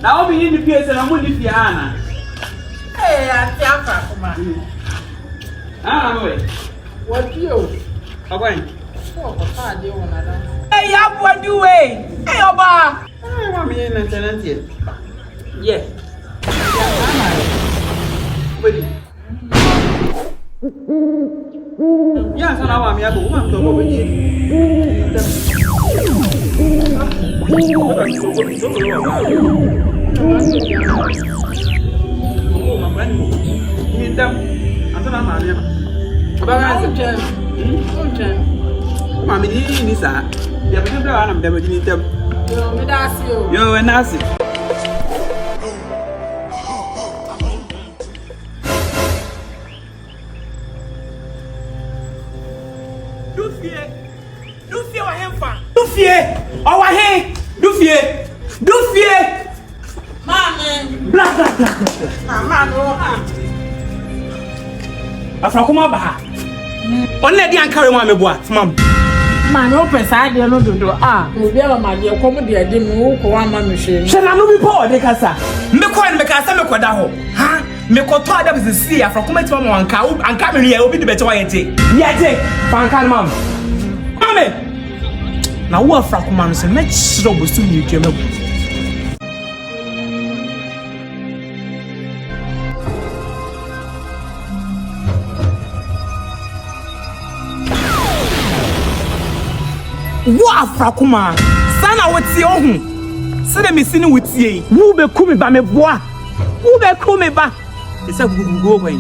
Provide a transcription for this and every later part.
Now we need the PS and I'm going to Fiana. Hey, I'm Tiafa. Ah, what you? I'm going. Hey, I'm what you way. Hey, Oba. I want me in a tenant here. Yeah. Yes, and I want me to go over Afrakuma baha. Onle di ankare mo ameboa, mam. Man, open side no do. Ah, we be aba ma de come de ade mu ko wa ma me hwe. She na no bi po de kasa. Me ko en me kasa me ko da ho. Ha? Me ko to ada bi si afrakuma ti mam anka me hwe obi de bete wa yete. Yete, fankan mam. Mame. Na wo afrakuma no se me chiro bosu ni tweme. Wo afrakuma sana wotie ohun se de mesini wotie wo be kumi ba me boa wo be kumi ba isa gugugo kwan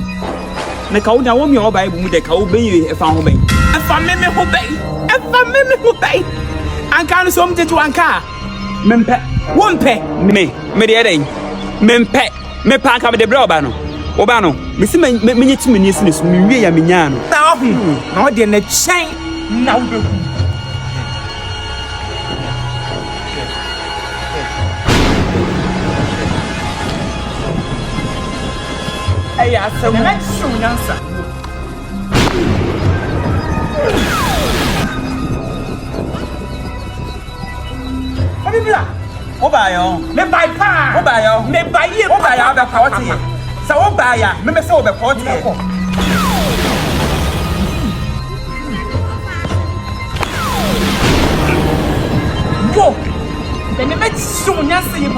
me ka wo da wo mi o ba ibu mu de ka wo be yi efa ho ben efa me ho ben anka no so mtetu anka mempe wo mpe me de eden mempe me pa anka me de bra oba no me si me nyetimi ni sini so me wie ya me nya no na ohun na wo de na chen na wo be ya so let's show answer. Abibla obayo me buy pa obayo me buy ye obayo be pa wote sa obaya me se obe pa wote go then me show answer you